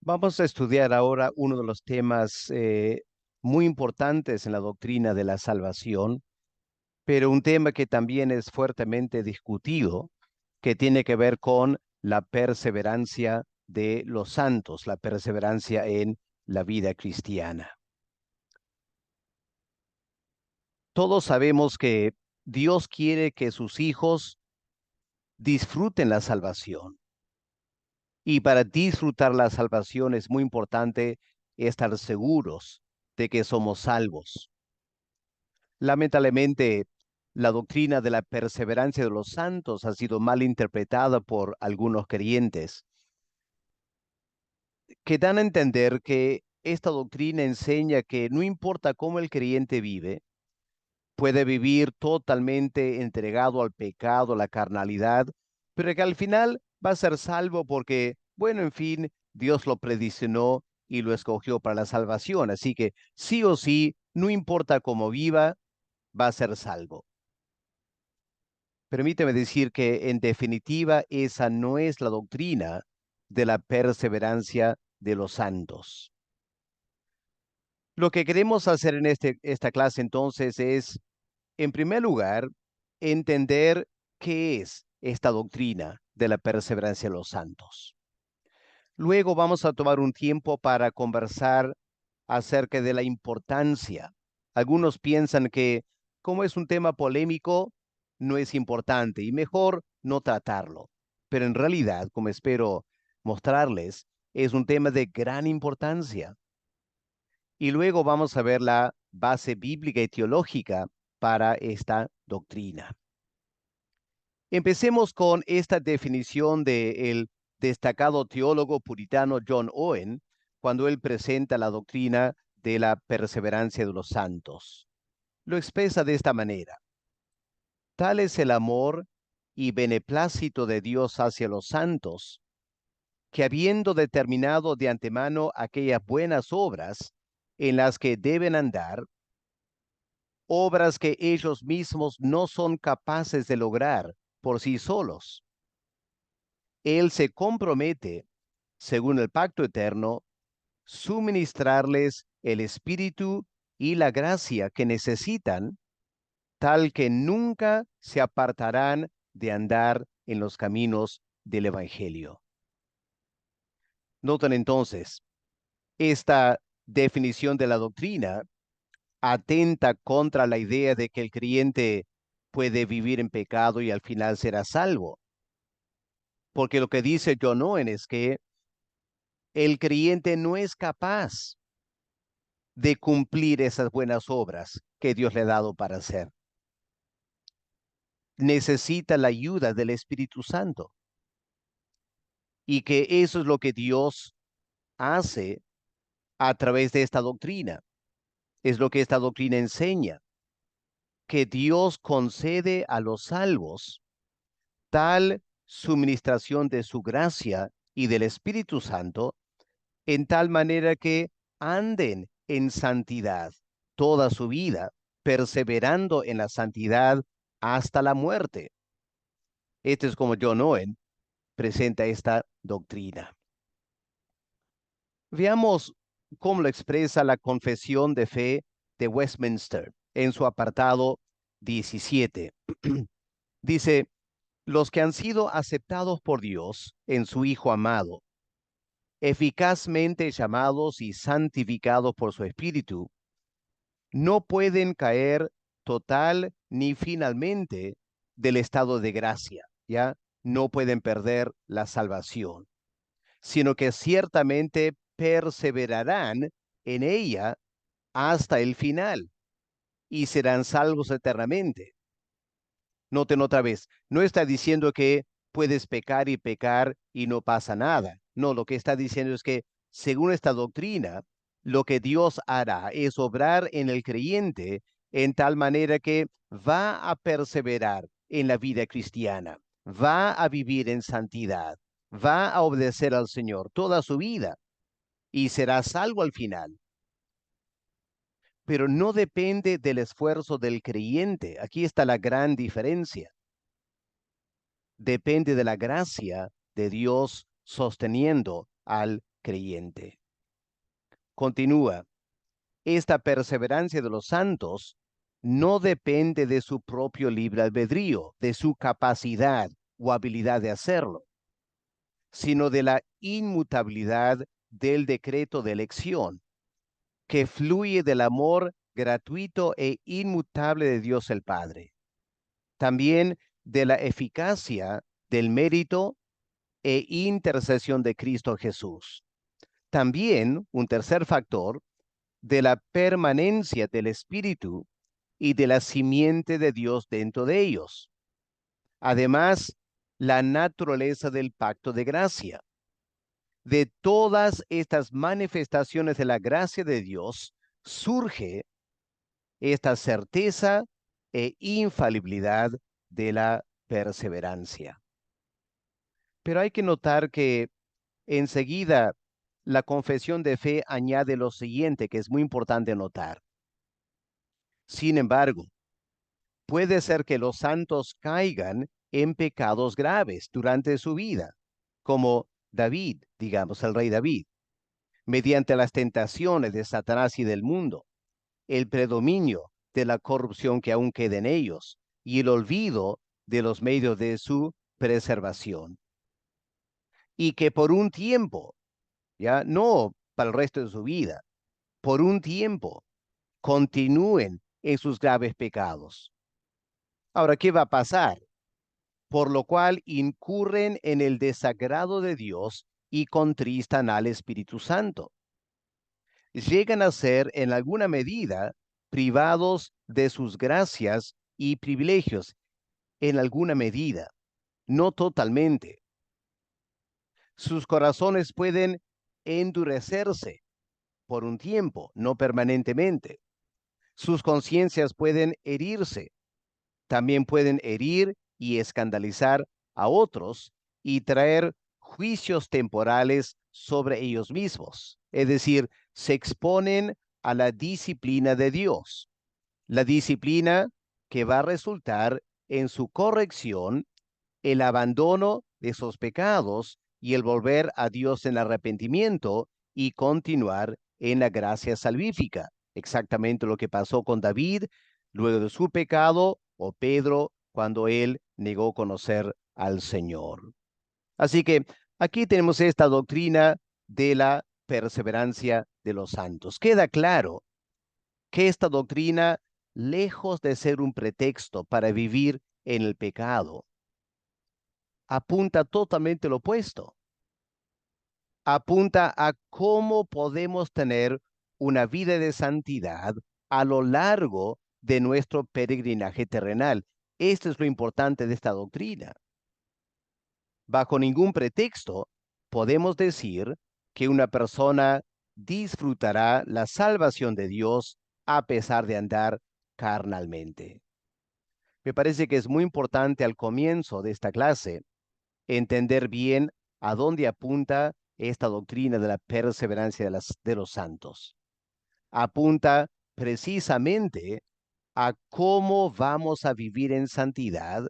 Vamos a estudiar ahora uno de los temas muy importantes en la doctrina de la salvación, pero un tema que también es fuertemente discutido, que tiene que ver con la perseverancia de los santos, la perseverancia en la vida cristiana. Todos sabemos que Dios quiere que sus hijos disfruten la salvación. Y para disfrutar la salvación es muy importante estar seguros de que somos salvos. Lamentablemente, la doctrina de la perseverancia de los santos ha sido mal interpretada por algunos creyentes, que dan a entender que esta doctrina enseña que no importa cómo el creyente vive, puede vivir totalmente entregado al pecado, a la carnalidad, pero que al final va a ser salvo porque, bueno, en fin, Dios lo predestinó y lo escogió para la salvación. Así que sí o sí, no importa cómo viva, va a ser salvo. Permíteme decir que en definitiva esa no es la doctrina de la perseverancia de los santos. Lo que queremos hacer en esta clase entonces es, en primer lugar, entender qué es esta doctrina de la perseverancia de los santos. Luego vamos a tomar un tiempo para conversar acerca de la importancia. Algunos piensan que como es un tema polémico, no es importante y mejor no tratarlo. Pero en realidad, como espero mostrarles, es un tema de gran importancia. Y luego vamos a ver la base bíblica y teológica para esta doctrina. Empecemos con esta definición del destacado teólogo puritano John Owen, cuando él presenta la doctrina de la perseverancia de los santos. Lo expresa de esta manera: tal es el amor y beneplácito de Dios hacia los santos, que habiendo determinado de antemano aquellas buenas obras en las que deben andar, obras que ellos mismos no son capaces de lograr por sí solos, Él se compromete, según el pacto eterno, suministrarles el espíritu y la gracia que necesitan, tal que nunca se apartarán de andar en los caminos del Evangelio. Noten entonces, esta definición de la doctrina atenta contra la idea de que el creyente puede vivir en pecado y al final será salvo. Porque lo que dice John Owen es que el creyente no es capaz de cumplir esas buenas obras que Dios le ha dado para hacer. Necesita la ayuda del Espíritu Santo. Y que eso es lo que Dios hace a través de esta doctrina. Es lo que esta doctrina enseña, que Dios concede a los salvos tal suministración de su gracia y del Espíritu Santo, en tal manera que anden en santidad toda su vida, perseverando en la santidad hasta la muerte. Este es como John Owen presenta esta doctrina. Veamos cómo lo expresa la Confesión de Fe de Westminster en su apartado 17. Dice: los que han sido aceptados por Dios en su Hijo amado, eficazmente llamados y santificados por su Espíritu, no pueden caer total ni finalmente del estado de gracia, ¿ya? No pueden perder la salvación, sino que ciertamente perseverarán en ella hasta el final y serán salvos eternamente. Noten otra vez, no está diciendo que puedes pecar y no pasa nada. No, lo que está diciendo es que, según esta doctrina, lo que Dios hará es obrar en el creyente en tal manera que va a perseverar en la vida cristiana, va a vivir en santidad, va a obedecer al Señor toda su vida y será salvo al final. Pero no depende del esfuerzo del creyente. Aquí está la gran diferencia. Depende de la gracia de Dios sosteniendo al creyente. Continúa, esta perseverancia de los santos no depende de su propio libre albedrío, de su capacidad o habilidad de hacerlo, sino de la inmutabilidad del decreto de elección, que fluye del amor gratuito e inmutable de Dios el Padre. También de la eficacia del mérito e intercesión de Cristo Jesús. También, un tercer factor, de la permanencia del Espíritu y de la simiente de Dios dentro de ellos. Además, la naturaleza del pacto de gracia. De todas estas manifestaciones de la gracia de Dios surge esta certeza e infalibilidad de la perseverancia. Pero hay que notar que enseguida la confesión de fe añade lo siguiente, que es muy importante notar. Sin embargo, puede ser que los santos caigan en pecados graves durante su vida, como David, digamos, el rey David, mediante las tentaciones de Satanás y del mundo, el predominio de la corrupción que aún queda en ellos y el olvido de los medios de su preservación. Y que por un tiempo, ya no para el resto de su vida, por un tiempo continúen en sus graves pecados. Ahora, ¿qué va a pasar? Por lo cual incurren en el desagrado de Dios y contristan al Espíritu Santo. Llegan a ser en alguna medida privados de sus gracias y privilegios, en alguna medida, no totalmente. Sus corazones pueden endurecerse por un tiempo, no permanentemente. Sus conciencias pueden herirse, también pueden herir y escandalizar a otros y traer juicios temporales sobre ellos mismos. Es decir, se exponen a la disciplina de Dios, la disciplina que va a resultar en su corrección, el abandono de esos pecados y el volver a Dios en arrepentimiento y continuar en la gracia salvífica. Exactamente lo que pasó con David luego de su pecado, o Pedro cuando él negó conocer al Señor. Así que aquí tenemos esta doctrina de la perseverancia de los santos. Queda claro que esta doctrina, lejos de ser un pretexto para vivir en el pecado, apunta totalmente lo opuesto. Apunta a cómo podemos tener una vida de santidad a lo largo de nuestro peregrinaje terrenal. Esto es lo importante de esta doctrina. Bajo ningún pretexto podemos decir que una persona disfrutará la salvación de Dios a pesar de andar carnalmente. Me parece que es muy importante al comienzo de esta clase entender bien a dónde apunta esta doctrina de la perseverancia de los santos. Apunta precisamente a cómo vamos a vivir en santidad,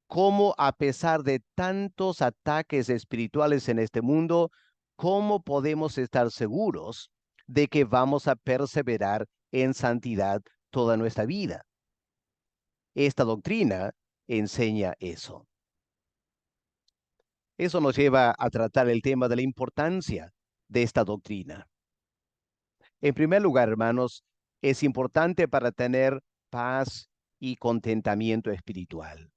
cómo a pesar de tantos ataques espirituales en este mundo, cómo podemos estar seguros de que vamos a perseverar en santidad toda nuestra vida. Esta doctrina enseña eso. Eso nos lleva a tratar el tema de la importancia de esta doctrina. En primer lugar, hermanos, es importante para tener paz y contentamiento espiritual.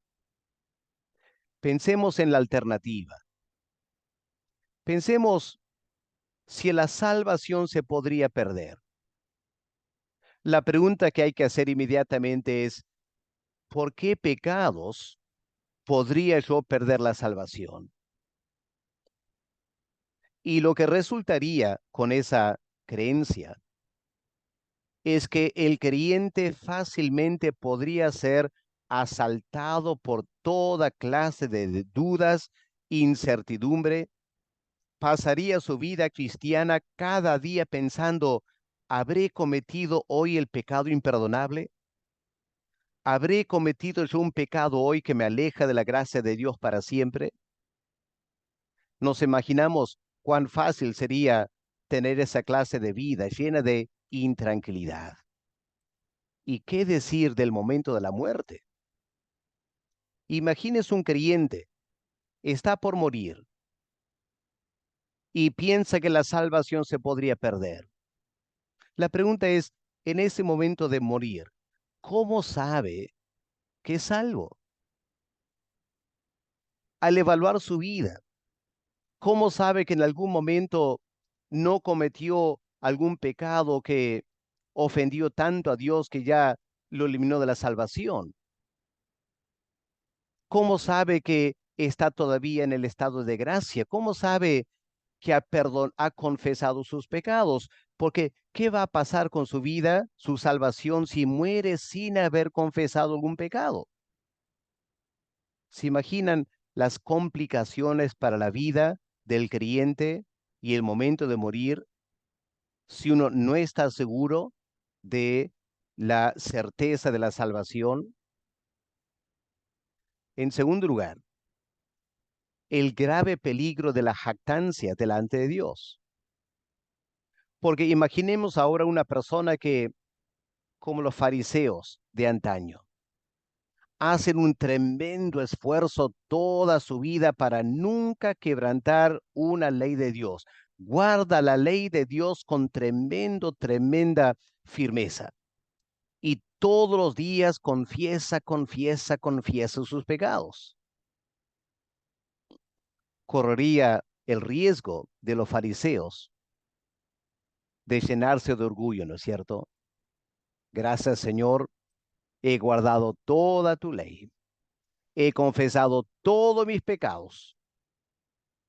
Pensemos en la alternativa. Pensemos si la salvación se podría perder. La pregunta que hay que hacer inmediatamente es, ¿por qué pecados podría yo perder la salvación? Y lo que resultaría con esa creencia es que el creyente fácilmente podría ser asaltado por toda clase de dudas, incertidumbre, pasaría su vida cristiana cada día pensando, ¿habré cometido hoy el pecado imperdonable? ¿Habré cometido yo un pecado hoy que me aleja de la gracia de Dios para siempre? Nos imaginamos cuán fácil sería tener esa clase de vida llena de intranquilidad. ¿Y qué decir del momento de la muerte? Imagínese un creyente, está por morir y piensa que la salvación se podría perder. La pregunta es, en ese momento de morir, ¿cómo sabe que es salvo? Al evaluar su vida, ¿cómo sabe que en algún momento no cometió algún pecado que ofendió tanto a Dios que ya lo eliminó de la salvación? ¿Cómo sabe que está todavía en el estado de gracia? ¿Cómo sabe que ha confesado sus pecados? Porque, ¿qué va a pasar con su vida, su salvación, si muere sin haber confesado algún pecado? ¿Se imaginan las complicaciones para la vida del creyente y el momento de morir si uno no está seguro de la certeza de la salvación? En segundo lugar, el grave peligro de la jactancia delante de Dios. Porque imaginemos ahora una persona que, como los fariseos de antaño, hacen un tremendo esfuerzo toda su vida para nunca quebrantar una ley de Dios. Guarda la ley de Dios con tremenda firmeza. Y todos los días confiesa sus pecados. Correría el riesgo de los fariseos de llenarse de orgullo, ¿no es cierto? Gracias, Señor, he guardado toda tu ley, he confesado todos mis pecados.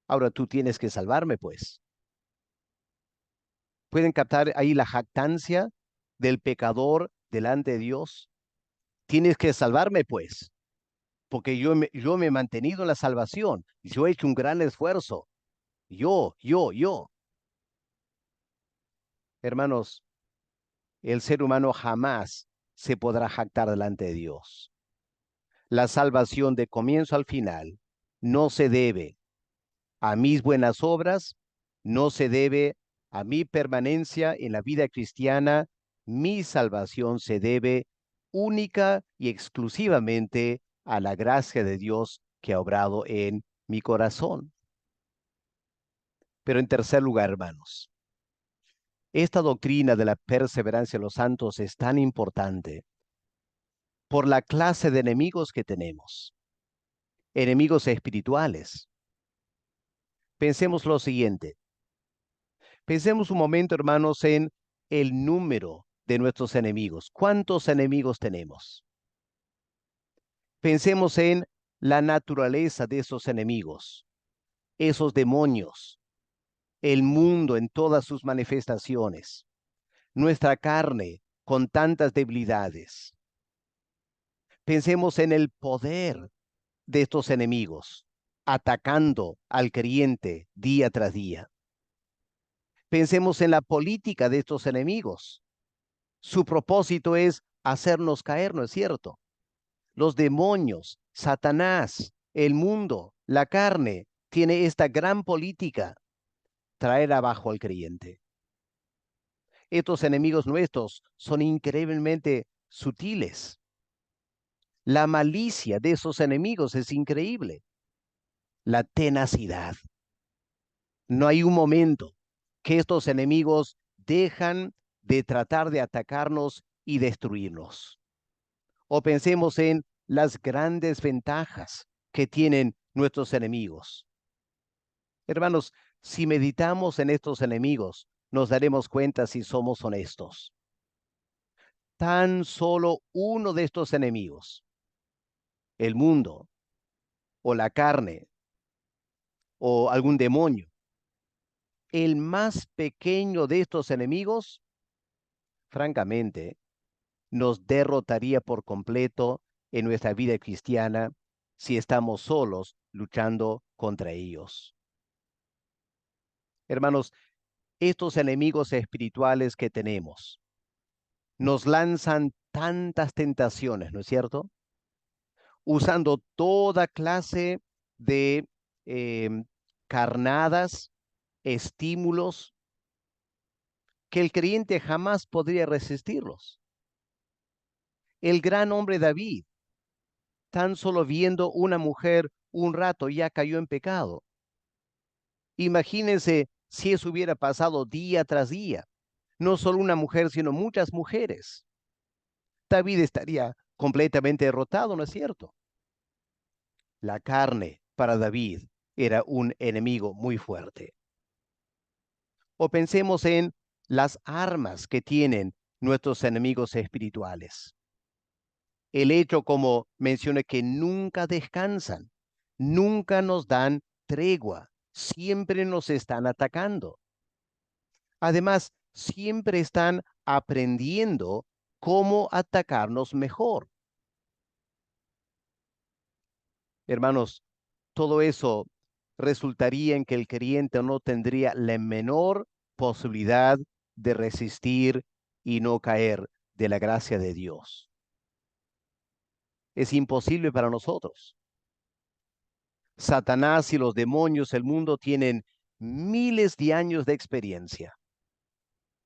Ahora tú tienes que salvarme, pues. ¿Pueden captar ahí la jactancia del pecador delante de Dios? Tienes que salvarme, pues, porque yo me he mantenido en la salvación. Yo he hecho un gran esfuerzo. Yo. Hermanos, el ser humano jamás se podrá jactar delante de Dios. La salvación de comienzo al final no se debe a mis buenas obras, no se debe a mi permanencia en la vida cristiana. Mi salvación se debe única y exclusivamente a la gracia de Dios que ha obrado en mi corazón. Pero en tercer lugar, hermanos, esta doctrina de la perseverancia de los santos es tan importante por la clase de enemigos que tenemos, enemigos espirituales. Pensemos lo siguiente. Pensemos un momento, hermanos, en el número de nuestros enemigos. ¿Cuántos enemigos tenemos? Pensemos en la naturaleza de esos enemigos, esos demonios, el mundo en todas sus manifestaciones, nuestra carne con tantas debilidades. Pensemos en el poder de estos enemigos, atacando al creyente día tras día. Pensemos en la política de estos enemigos. Su propósito es hacernos caer, ¿no es cierto? Los demonios, Satanás, el mundo, la carne, tiene esta gran política, traer abajo al creyente. Estos enemigos nuestros son increíblemente sutiles. La malicia de esos enemigos es increíble. La tenacidad. No hay un momento que estos enemigos dejan de tratar de atacarnos y destruirnos. O pensemos en las grandes ventajas que tienen nuestros enemigos. Hermanos, si meditamos en estos enemigos, nos daremos cuenta si somos honestos. Tan solo uno de estos enemigos, el mundo, o la carne, o algún demonio, el más pequeño de estos enemigos, francamente, nos derrotaría por completo en nuestra vida cristiana si estamos solos luchando contra ellos. Hermanos, estos enemigos espirituales que tenemos nos lanzan tantas tentaciones, ¿no es cierto? Usando toda clase de em, carnadas estímulos que el creyente jamás podría resistirlos. El gran hombre David, tan solo viendo una mujer un rato, ya cayó en pecado. Imagínense si eso hubiera pasado día tras día. No solo una mujer, sino muchas mujeres. David estaría completamente derrotado, ¿no es cierto? La carne para David era un enemigo muy fuerte. O pensemos en las armas que tienen nuestros enemigos espirituales. El hecho, como mencioné, que nunca descansan, nunca nos dan tregua, siempre nos están atacando. Además, siempre están aprendiendo cómo atacarnos mejor. Hermanos, todo eso resultaría en que el creyente no tendría la menor posibilidad de resistir y no caer de la gracia de Dios. Es imposible para nosotros. Satanás y los demonios, el mundo, tienen miles de años de experiencia.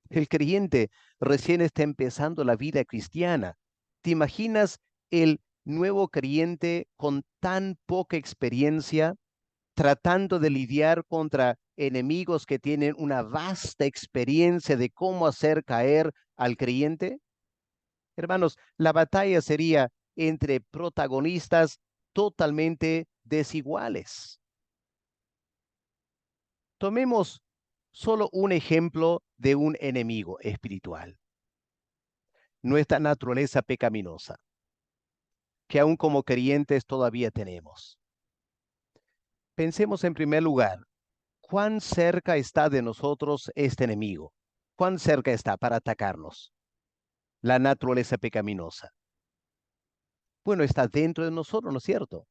El creyente recién está empezando la vida cristiana. ¿Te imaginas el nuevo creyente con tan poca experiencia tratando de lidiar contra enemigos que tienen una vasta experiencia de cómo hacer caer al creyente? Hermanos, la batalla sería entre protagonistas totalmente desiguales. Tomemos solo un ejemplo de un enemigo espiritual, nuestra naturaleza pecaminosa, que aún como creyentes todavía tenemos. Pensemos en primer lugar, ¿cuán cerca está de nosotros este enemigo? ¿Cuán cerca está para atacarnos? La naturaleza pecaminosa. Bueno, está dentro de nosotros, ¿no es cierto?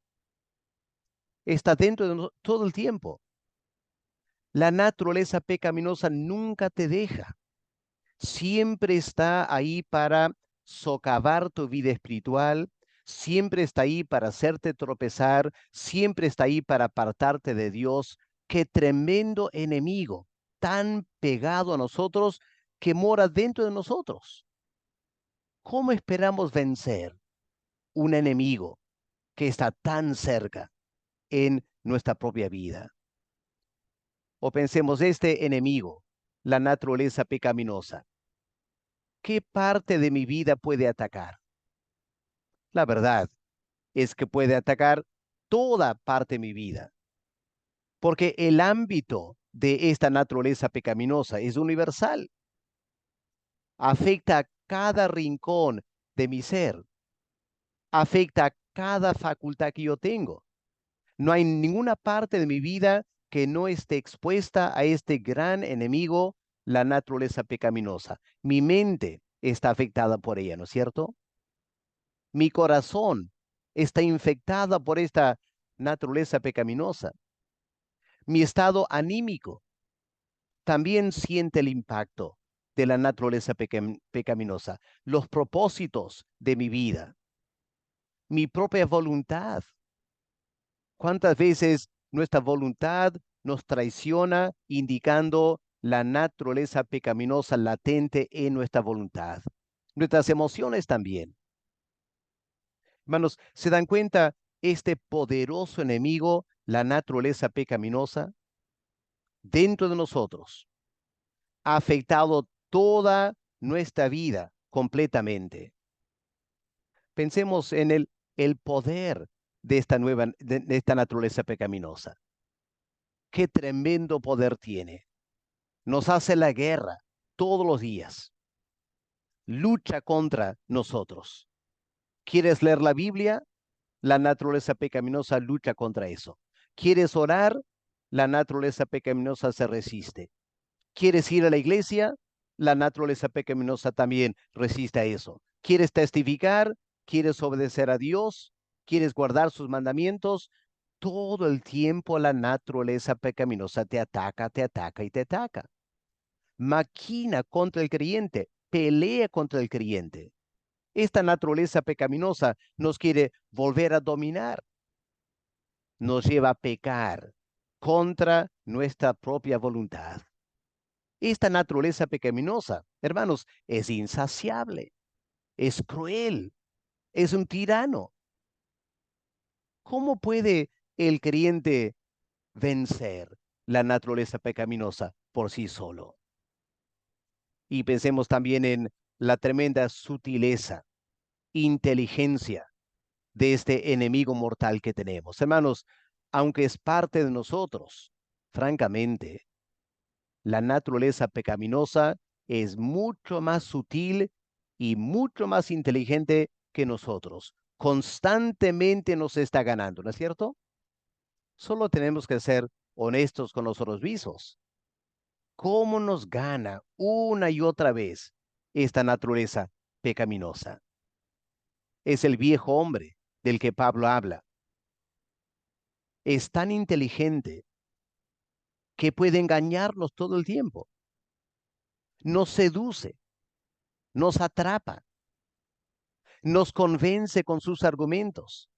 Está dentro de nosotros todo el tiempo. La naturaleza pecaminosa nunca te deja. Siempre está ahí para socavar tu vida espiritual, siempre está ahí para hacerte tropezar, siempre está ahí para apartarte de Dios. Qué tremendo enemigo, tan pegado a nosotros que mora dentro de nosotros. ¿Cómo esperamos vencer un enemigo que está tan cerca en nuestra propia vida? O pensemos, este enemigo, la naturaleza pecaminosa, ¿qué parte de mi vida puede atacar? La verdad es que puede atacar toda parte de mi vida, porque el ámbito de esta naturaleza pecaminosa es universal. Afecta a cada rincón de mi ser, afecta a cada facultad que yo tengo. No hay ninguna parte de mi vida que no esté expuesta a este gran enemigo, la naturaleza pecaminosa. Mi mente está afectada por ella, ¿no es cierto? Mi corazón está infectada por esta naturaleza pecaminosa. Mi estado anímico también siente el impacto de la naturaleza pecaminosa. Los propósitos de mi vida, mi propia voluntad. ¿Cuántas veces nuestra voluntad nos traiciona indicando la naturaleza pecaminosa latente en nuestra voluntad? Nuestras emociones también. Hermanos, ¿se dan cuenta este poderoso enemigo, la naturaleza pecaminosa, dentro de nosotros? Ha afectado toda nuestra vida completamente. Pensemos en el poder de esta de esta naturaleza pecaminosa. Qué tremendo poder tiene. Nos hace la guerra todos los días. Lucha contra nosotros. ¿Quieres leer la Biblia? La naturaleza pecaminosa lucha contra eso. ¿Quieres orar? La naturaleza pecaminosa se resiste. ¿Quieres ir a la iglesia? La naturaleza pecaminosa también resiste a eso. ¿Quieres testificar? ¿Quieres obedecer a Dios? ¿Quieres guardar sus mandamientos? Todo el tiempo la naturaleza pecaminosa te ataca, te ataca y te ataca. Maquina contra el creyente, pelea contra el creyente. Esta naturaleza pecaminosa nos quiere volver a dominar, nos lleva a pecar, contra nuestra propia voluntad. Esta naturaleza pecaminosa, hermanos, es insaciable, es cruel, es un tirano. ¿Cómo puede el creyente vencer la naturaleza pecaminosa por sí solo? Y pensemos también en la tremenda sutileza, inteligencia de este enemigo mortal que tenemos. Hermanos, aunque es parte de nosotros, francamente, la naturaleza pecaminosa es mucho más sutil y mucho más inteligente que nosotros. Constantemente nos está ganando, ¿no es cierto? Solo tenemos que ser honestos con nosotros mismos. ¿Cómo nos gana una y otra vez esta naturaleza pecaminosa? Es el viejo hombre del que Pablo habla. Es tan inteligente que puede engañarnos todo el tiempo. Nos seduce, nos atrapa, nos convence con sus argumentos,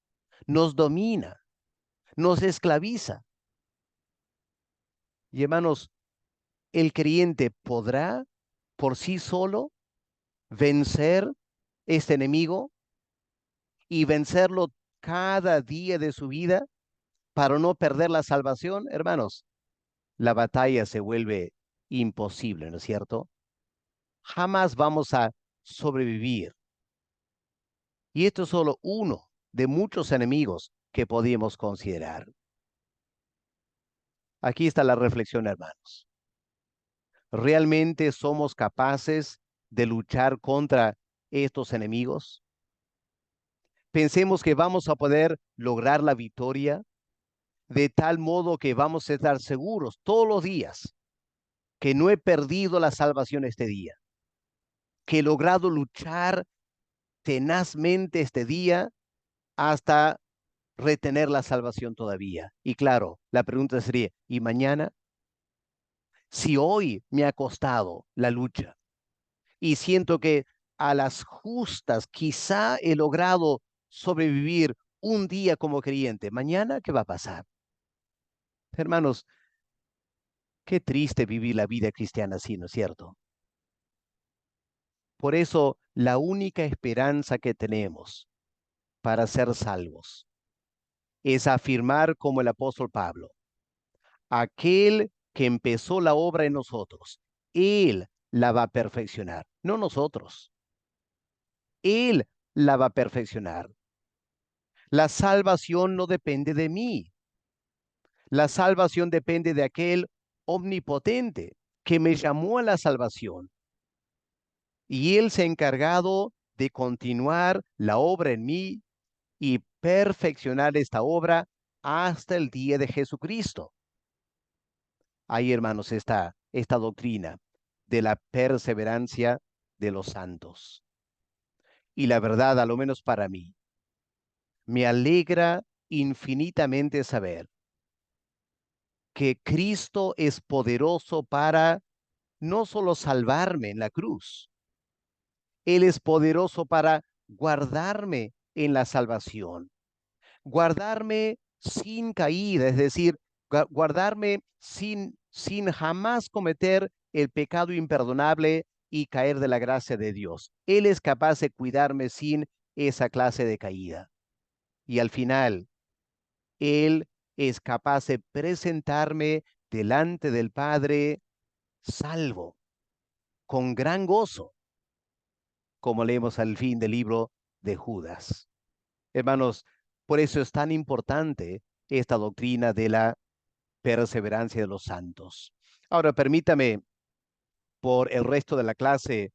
nos domina, nos esclaviza. Y hermanos, ¿el creyente podrá por sí solo vencer este enemigo y vencerlo cada día de su vida para no perder la salvación? Hermanos, la batalla se vuelve imposible, ¿no es cierto? Jamás vamos a sobrevivir. Y esto es solo uno de muchos enemigos que podíamos considerar. Aquí está la reflexión, hermanos. ¿Realmente somos capaces de luchar contra estos enemigos? Pensemos que vamos a poder lograr la victoria de tal modo que vamos a estar seguros todos los días que no he perdido la salvación este día, que he logrado luchar tenazmente este día hasta retener la salvación todavía. Y claro, la pregunta sería, ¿y mañana? Si hoy me ha costado la lucha y siento que a las justas quizá he logrado sobrevivir un día como creyente, mañana, ¿qué va a pasar? Hermanos, qué triste vivir la vida cristiana así, ¿no es cierto? Por eso, la única esperanza que tenemos para ser salvos es afirmar como el apóstol Pablo, aquel que empezó la obra en nosotros, Él la va a perfeccionar, no nosotros. Él la va a perfeccionar. La salvación no depende de mí. La salvación depende de aquel omnipotente que me llamó a la salvación. Y Él se ha encargado de continuar la obra en mí y perfeccionar esta obra hasta el día de Jesucristo. Ahí, hermanos, está esta doctrina de la perseverancia de los santos. Y la verdad, a lo menos para mí, me alegra infinitamente saber que Cristo es poderoso para no solo salvarme en la cruz, Él es poderoso para guardarme en la salvación, guardarme sin caída, es decir, guardarme sin jamás cometer el pecado imperdonable y caer de la gracia de Dios. Él es capaz de cuidarme sin esa clase de caída. Y al final, Él es capaz de presentarme delante del Padre salvo, con gran gozo, como leemos al fin del libro de Judas. Hermanos, por eso es tan importante esta doctrina de la perseverancia de los santos. Ahora, permítame, por el resto de la clase,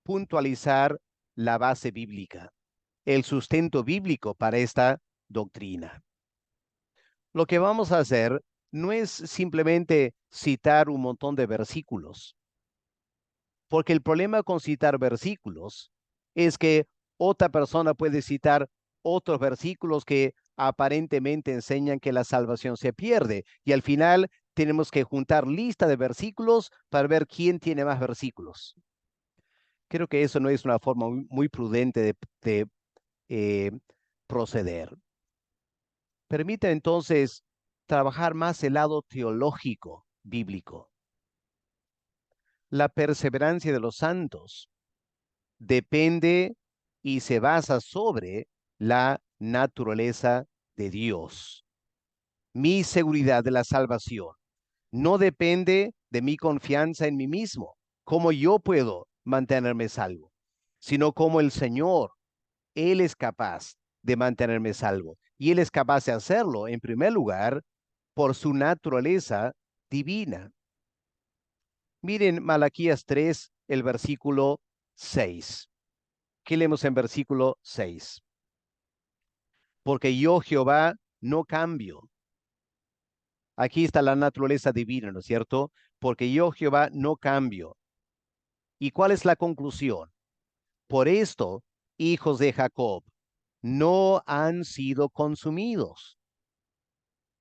puntualizar la base bíblica, el sustento bíblico para esta doctrina. Lo que vamos a hacer no es simplemente citar un montón de versículos, porque el problema con citar versículos es que otra persona puede citar otros versículos que aparentemente enseñan que la salvación se pierde y al final tenemos que juntar lista de versículos para ver quién tiene más versículos. Creo que eso no es una forma muy prudente de proceder. Permita entonces trabajar más el lado teológico bíblico. La perseverancia de los santos depende y se basa sobre la naturaleza de Dios. Mi seguridad de la salvación no depende de mi confianza en mí mismo, cómo yo puedo mantenerme salvo, sino como el Señor, Él es capaz de mantenerme salvo. Y Él es capaz de hacerlo, en primer lugar, por su naturaleza divina. Miren Malaquías 3, el versículo 6. ¿Qué leemos en versículo 6? Porque yo, Jehová, no cambio. Aquí está la naturaleza divina, ¿no es cierto? Porque yo, Jehová, no cambio. ¿Y cuál es la conclusión? Por esto, hijos de Jacob, no han sido consumidos.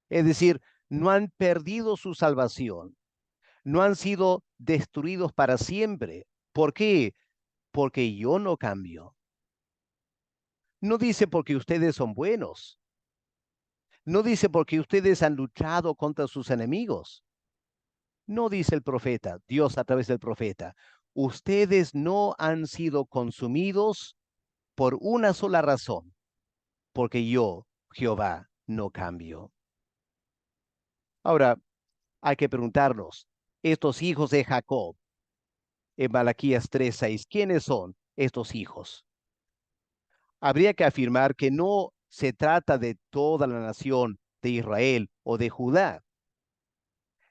Es decir, no han perdido su salvación, no han sido destruidos para siempre. ¿Por qué? Porque yo no cambio. No dice porque ustedes son buenos. No dice porque ustedes han luchado contra sus enemigos. No dice el profeta, Dios a través del profeta. Ustedes no han sido consumidos por una sola razón, porque yo, Jehová, no cambio. Ahora, hay que preguntarnos, estos hijos de Jacob, en Malaquías 3:6, ¿quiénes son estos hijos? Habría que afirmar que no se trata de toda la nación de Israel o de Judá.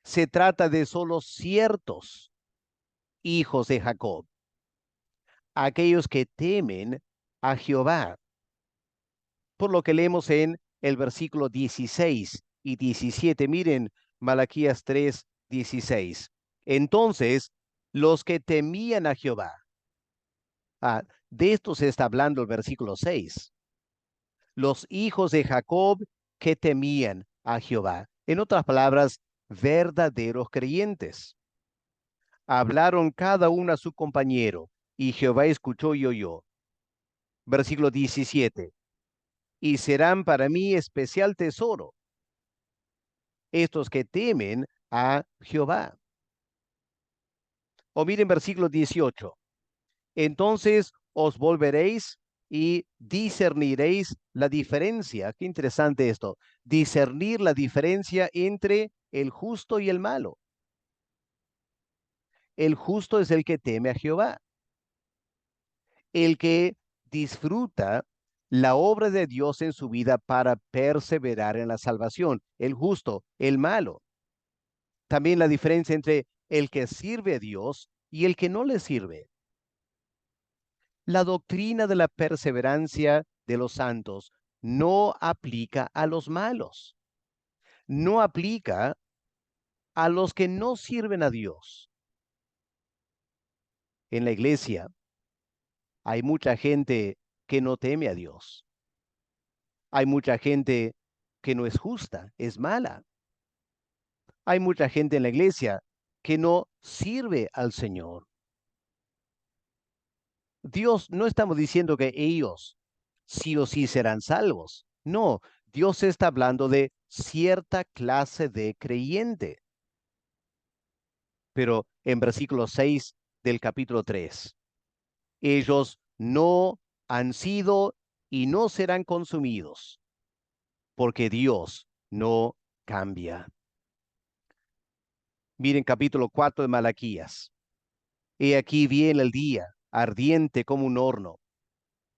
Se trata de solo ciertos hijos de Jacob, aquellos que temen a Jehová. Por lo que leemos en el versículo 16 y 17. Miren, Malaquías 3:16. Entonces, los que temían a Jehová. De esto se está hablando el versículo 6. Los hijos de Jacob que temían a Jehová. En otras palabras, verdaderos creyentes. Hablaron cada uno a su compañero, y Jehová escuchó y oyó. Versículo 17. Y serán para mí especial tesoro estos que temen a Jehová. O miren versículo 18. Entonces os volveréis y discerniréis la diferencia. Qué interesante esto. Discernir la diferencia entre el justo y el malo. El justo es el que teme a Jehová, el que disfruta la obra de Dios en su vida para perseverar en la salvación. El justo, el malo. También la diferencia entre el que sirve a Dios y el que no le sirve. La doctrina de la perseverancia de los santos no aplica a los malos, no aplica a los que no sirven a Dios. En la iglesia hay mucha gente que no teme a Dios. Hay mucha gente que no es justa, es mala. Hay mucha gente en la iglesia que no sirve al Señor. Dios, no estamos diciendo que ellos sí o sí serán salvos. No, Dios está hablando de cierta clase de creyente. Pero en versículo 6 del capítulo 3, ellos no han sido y no serán consumidos, porque Dios no cambia. Miren capítulo 4 de Malaquías. He aquí viene el día, ardiente como un horno,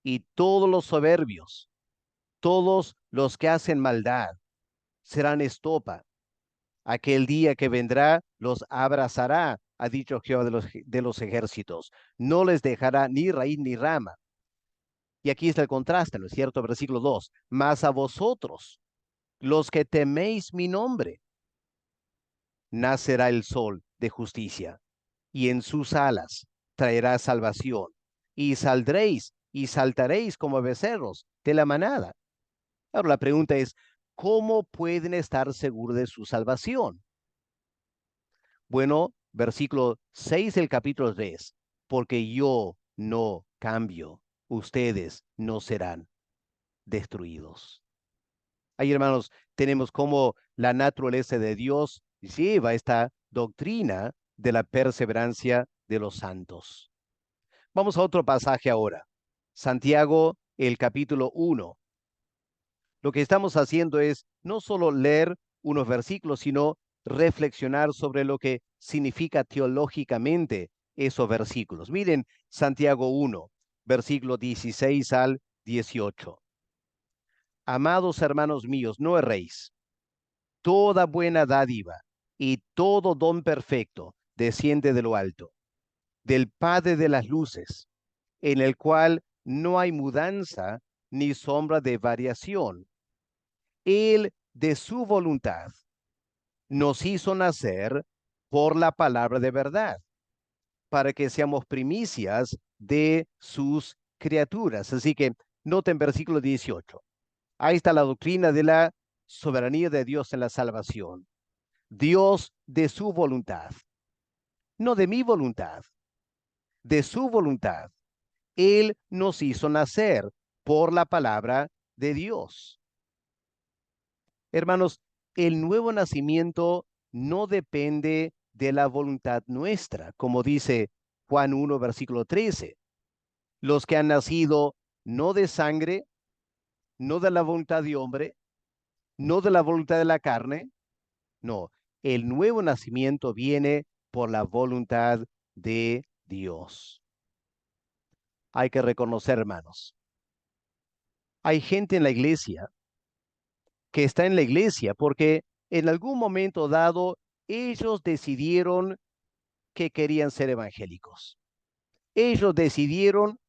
y todos los soberbios, todos los que hacen maldad, serán estopa. Aquel día que vendrá los abrazará, ha dicho Jehová de los ejércitos. No les dejará ni raíz ni rama. Y aquí está el contraste, ¿no es cierto? Versículo 2. Mas a vosotros, los que teméis mi nombre, nacerá el sol de justicia, y en sus alas traerá salvación, y saldréis y saltaréis como becerros de la manada. Ahora la pregunta es, ¿cómo pueden estar seguros de su salvación? Bueno, versículo 6 del capítulo 3, porque yo no cambio, ustedes no serán destruidos. Ahí, hermanos, tenemos cómo la naturaleza de Dios lleva esta doctrina de la perseverancia de los santos. Vamos a otro pasaje ahora. Santiago, el capítulo 1. Lo que estamos haciendo es no solo leer unos versículos, sino reflexionar sobre lo que significa teológicamente esos versículos. Miren Santiago 1, versículo 16 al 18. Amados hermanos míos, no erréis. Toda buena dádiva y todo don perfecto desciende de lo alto, del Padre de las luces, en el cual no hay mudanza ni sombra de variación. Él, de su voluntad, nos hizo nacer por la palabra de verdad, para que seamos primicias de sus criaturas. Así que noten versículo 18. Ahí está la doctrina de la soberanía de Dios en la salvación. Dios de su voluntad, no de mi voluntad, de su voluntad. Él nos hizo nacer por la palabra de Dios. Hermanos, el nuevo nacimiento no depende de la voluntad nuestra, como dice Juan 1, versículo 13. Los que han nacido no de sangre, no de la voluntad de hombre, no de la voluntad de la carne, no, el nuevo nacimiento viene por la voluntad de Dios. Hay que reconocer, hermanos, hay gente en la iglesia que está en la iglesia porque en algún momento dado ellos decidieron que querían ser evangélicos. Ellos decidieron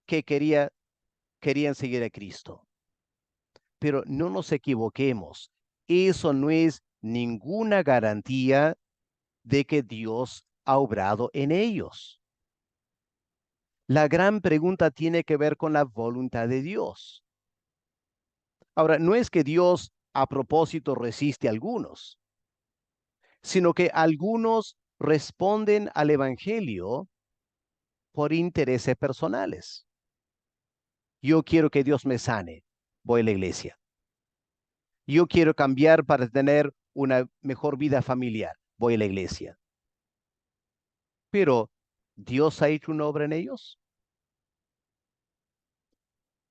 que querían seguir a Cristo. Pero no nos equivoquemos, eso no es ninguna garantía de que Dios ha obrado en ellos. La gran pregunta tiene que ver con la voluntad de Dios. Ahora, no es que Dios a propósito resiste a algunos, sino que algunos responden al Evangelio por intereses personales. Yo quiero que Dios me sane, voy a la iglesia. Yo quiero cambiar para tener una mejor vida familiar, voy a la iglesia. Pero, ¿Dios ha hecho una obra en ellos?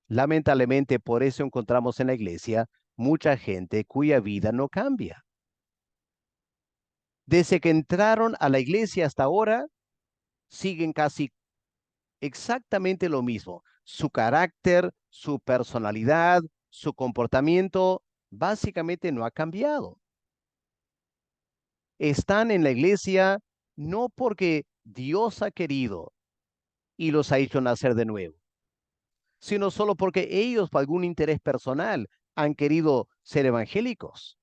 Lamentablemente, por eso encontramos en la iglesia mucha gente cuya vida no cambia. Desde que entraron a la iglesia hasta ahora, siguen casi exactamente lo mismo. Su carácter, su personalidad, su comportamiento, básicamente no ha cambiado. Están en la iglesia no porque Dios ha querido y los ha hecho nacer de nuevo, sino solo porque ellos, por algún interés personal, han querido ser evangélicos.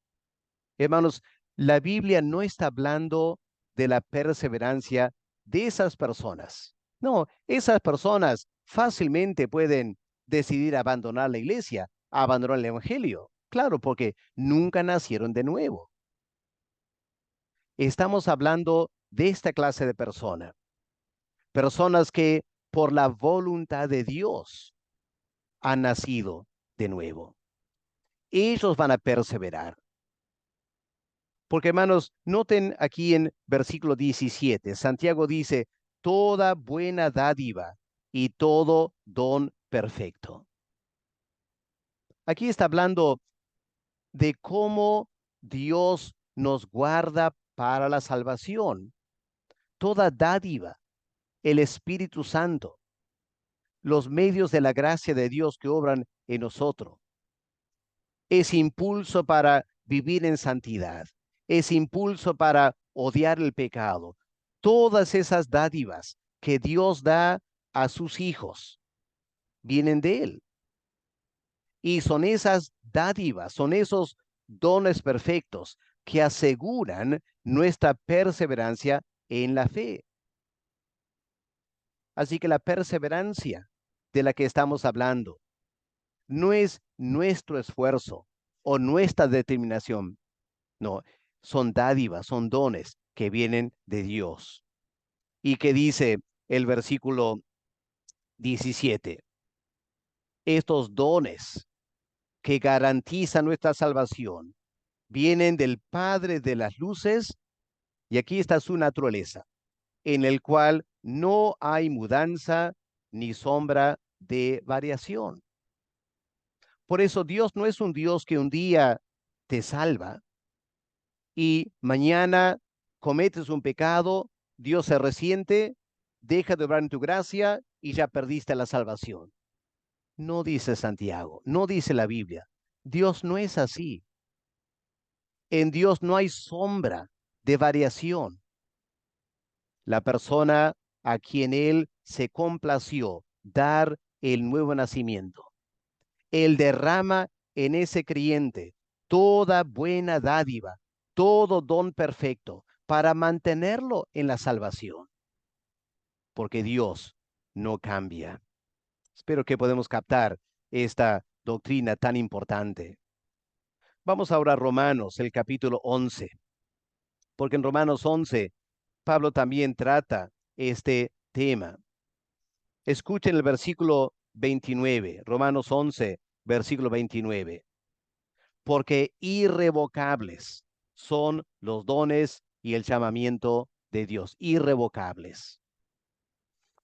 Hermanos, la Biblia no está hablando de la perseverancia de esas personas. No, esas personas fácilmente pueden decidir abandonar la iglesia, abandonar el evangelio. Claro, porque nunca nacieron de nuevo. Estamos hablando de esta clase de personas que por la voluntad de Dios han nacido de nuevo. Ellos van a perseverar. Porque hermanos, noten aquí en versículo 17, Santiago dice, toda buena dádiva y todo don perfecto. Aquí está hablando de cómo Dios nos guarda para la salvación. Toda dádiva, el Espíritu Santo, los medios de la gracia de Dios que obran en nosotros. Es impulso para vivir en santidad, es impulso para odiar el pecado. Todas esas dádivas que Dios da a sus hijos vienen de Él. Y son esas dádivas, son esos dones perfectos que aseguran nuestra perseverancia en la fe. Así que la perseverancia de la que estamos hablando no es nuestro esfuerzo o nuestra determinación. No, son dádivas, son dones que vienen de Dios. Y que dice el versículo 17, estos dones que garantizan nuestra salvación vienen del Padre de las luces, y aquí está su naturaleza, en el cual no hay mudanza ni sombra de variación. Por eso Dios no es un Dios que un día te salva y mañana cometes un pecado, Dios se resiente, deja de obrar en tu gracia y ya perdiste la salvación. No dice Santiago, no dice la Biblia. Dios no es así. En Dios no hay sombra de variación. La persona a quien Él se complació dar el nuevo nacimiento, Él derrama en ese creyente toda buena dádiva, todo don perfecto para mantenerlo en la salvación, porque Dios no cambia. Espero que podamos captar esta doctrina tan importante. Vamos ahora a Romanos, el capítulo 11, porque en Romanos 11 Pablo también trata este tema. Escuchen el versículo 29, Romanos 11, versículo 29. Porque irrevocables son los dones y el llamamiento de Dios, irrevocables.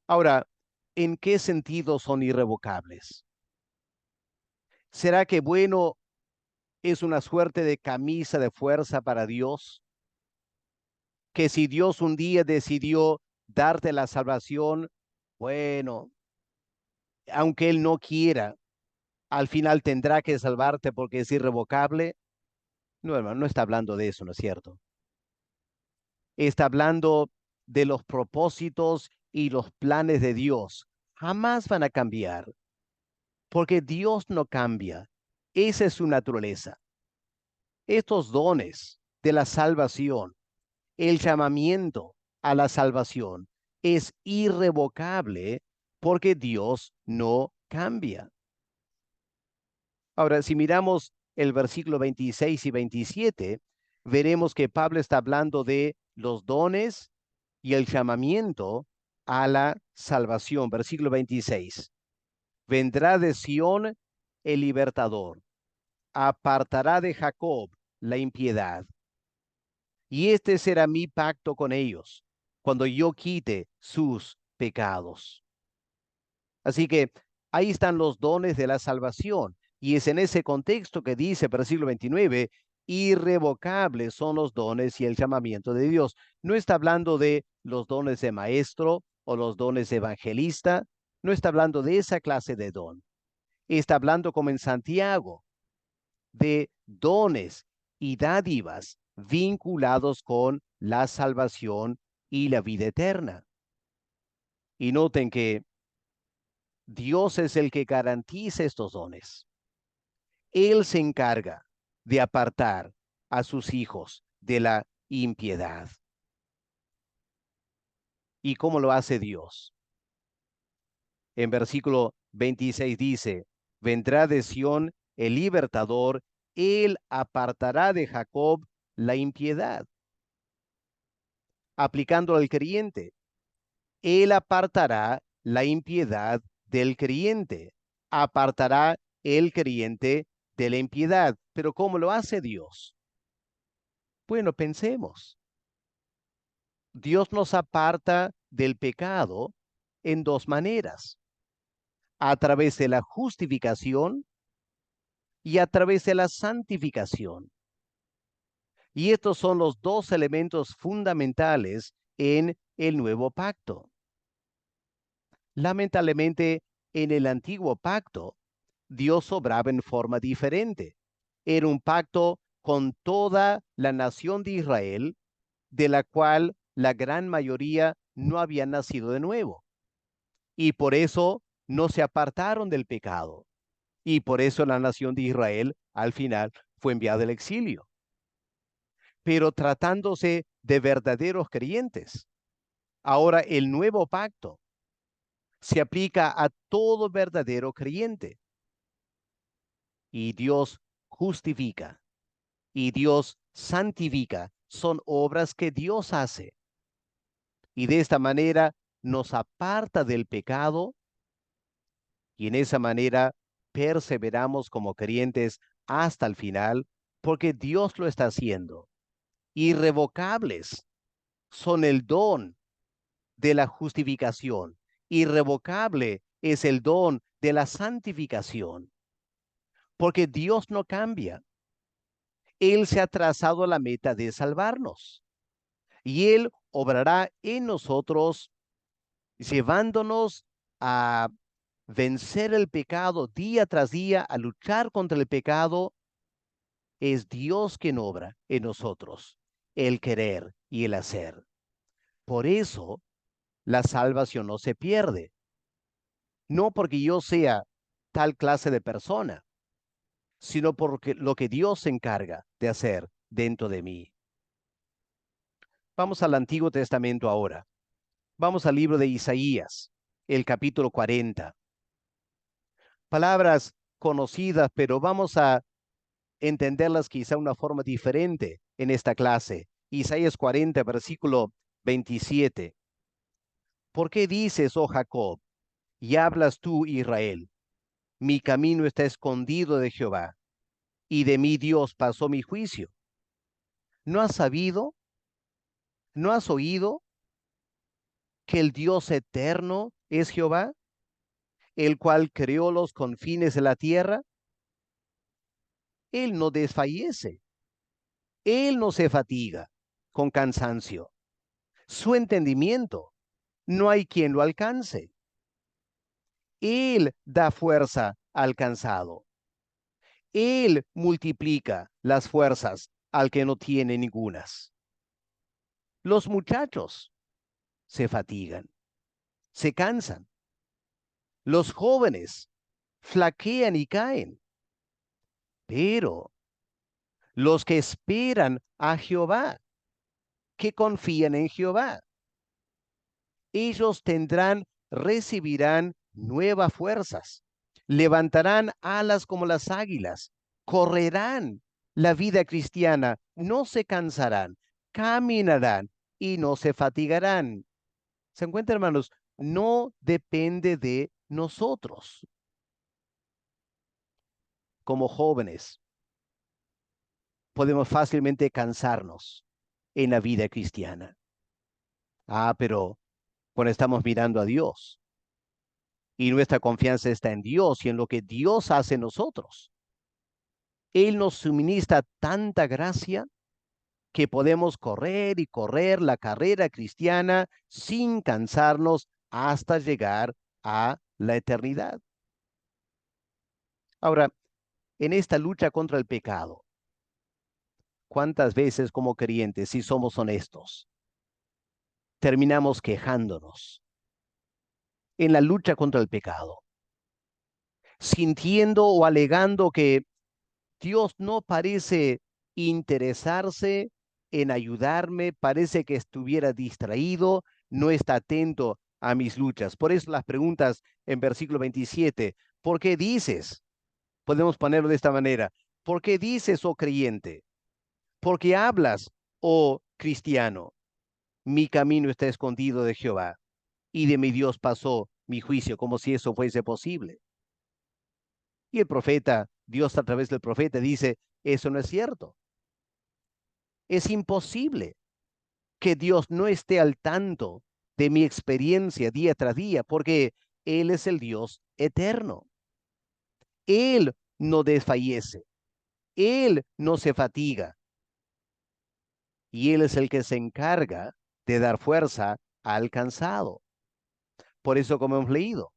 Ahora, ¿en qué sentido son irrevocables? ¿Será que bueno es una suerte de camisa de fuerza para Dios? Que si Dios un día decidió darte la salvación, bueno, aunque Él no quiera, al final tendrá que salvarte porque es irrevocable. No, hermano, no está hablando de eso, ¿no es cierto? Está hablando de los propósitos y los planes de Dios. Jamás van a cambiar, porque Dios no cambia. Esa es su naturaleza. Estos dones de la salvación, el llamamiento a la salvación, es irrevocable porque Dios no cambia. Ahora, si miramos el versículo 26 y 27, veremos que Pablo está hablando de los dones y el llamamiento a la salvación. Versículo 26. Vendrá de Sión el libertador, apartará de Jacob la impiedad. Y este será mi pacto con ellos, cuando yo quite sus pecados. Así que ahí están los dones de la salvación. Y es en ese contexto que dice, versículo 29, irrevocables son los dones y el llamamiento de Dios. No está hablando de los dones de maestro o los dones de evangelista. No está hablando de esa clase de don. Está hablando, como en Santiago, de dones y dádivas vinculados con la salvación y la vida eterna. Y noten que Dios es el que garantiza estos dones. Él se encarga de apartar a sus hijos de la impiedad. ¿Y cómo lo hace Dios? En versículo 26 dice, vendrá de Sión el libertador, él apartará de Jacob la impiedad. Aplicando al creyente, él apartará la impiedad del creyente, apartará el creyente de la impiedad. Pero ¿cómo lo hace Dios? Bueno, pensemos. Dios nos aparta del pecado en dos maneras: a través de la justificación y a través de la santificación. Y estos son los dos elementos fundamentales en el nuevo pacto. Lamentablemente, en el antiguo pacto, Dios obraba en forma diferente. Era un pacto con toda la nación de Israel, de la cual la gran mayoría no había nacido de nuevo. Y por eso no se apartaron del pecado. Y por eso la nación de Israel al final fue enviada al exilio. Pero tratándose de verdaderos creyentes, ahora el nuevo pacto se aplica a todo verdadero creyente. Y Dios justifica y Dios santifica. Son obras que Dios hace. Y de esta manera nos aparta del pecado y en esa manera perseveramos como creyentes hasta el final porque Dios lo está haciendo. Irrevocables son el don de la justificación. Irrevocable es el don de la santificación, porque Dios no cambia. Él se ha trazado la meta de salvarnos y Él obrará en nosotros, llevándonos a vencer el pecado día tras día, a luchar contra el pecado. Es Dios quien obra en nosotros, el querer y el hacer. Por eso la salvación no se pierde, no porque yo sea tal clase de persona, sino porque lo que Dios se encarga de hacer dentro de mí. Vamos al Antiguo Testamento ahora. Vamos al libro de Isaías, el capítulo 40. Palabras conocidas, pero vamos a entenderlas quizá de una forma diferente en esta clase. Isaías 40, versículo 27. ¿Por qué dices, oh Jacob, y hablas tú, Israel? Mi camino está escondido de Jehová, y de mi Dios pasó mi juicio. ¿No has sabido? ¿No has oído que el Dios eterno es Jehová, el cual creó los confines de la tierra? Él no desfallece, él no se fatiga con cansancio. Su entendimiento no hay quien lo alcance. Él da fuerza al cansado. Él multiplica las fuerzas al que no tiene ningunas. Los muchachos se fatigan, se cansan. Los jóvenes flaquean y caen. Pero los que esperan a Jehová, que confían en Jehová, ellos recibirán nuevas fuerzas, levantarán alas como las águilas, correrán la vida cristiana, no se cansarán, caminarán y no se fatigarán. ¿Se encuentra, hermanos? No depende de nosotros como jóvenes. Podemos fácilmente cansarnos en la vida cristiana. Pero cuando estamos mirando a Dios y nuestra confianza está en Dios y en lo que Dios hace en nosotros, Él nos suministra tanta gracia que podemos correr y correr la carrera cristiana sin cansarnos hasta llegar a la eternidad. Ahora, en esta lucha contra el pecado, ¿cuántas veces como creyentes, si somos honestos, terminamos quejándonos en la lucha contra el pecado, sintiendo o alegando que Dios no parece interesarse en ayudarme, parece que estuviera distraído, no está atento a mis luchas? Por eso las preguntas en versículo 27, ¿por qué dices? Podemos ponerlo de esta manera, ¿por qué dices, oh creyente? ¿Por qué hablas, oh cristiano? Mi camino está escondido de Jehová, y de mi Dios pasó mi juicio, como si eso fuese posible. Y el profeta, Dios a través del profeta dice, eso no es cierto. Es imposible que Dios no esté al tanto de mi experiencia día tras día, porque Él es el Dios eterno. Él no desfallece, Él no se fatiga, y Él es el que se encarga de dar fuerza al cansado. Por eso, como hemos leído,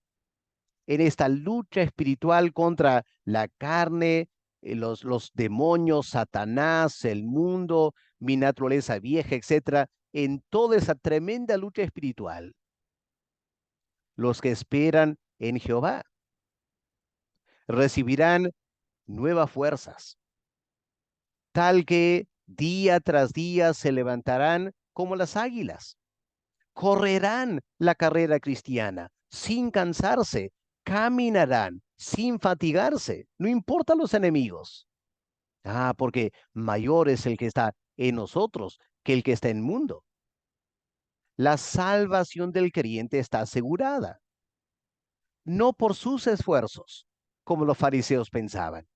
en esta lucha espiritual contra la carne, los demonios, Satanás, el mundo, mi naturaleza vieja, etcétera, en toda esa tremenda lucha espiritual, los que esperan en Jehová recibirán nuevas fuerzas, tal que día tras día se levantarán como las águilas, correrán la carrera cristiana sin cansarse, caminarán sin fatigarse, no importa los enemigos. Porque mayor es el que está en nosotros que el que está en el mundo. La salvación del creyente está asegurada, no por sus esfuerzos, como los fariseos pensaban,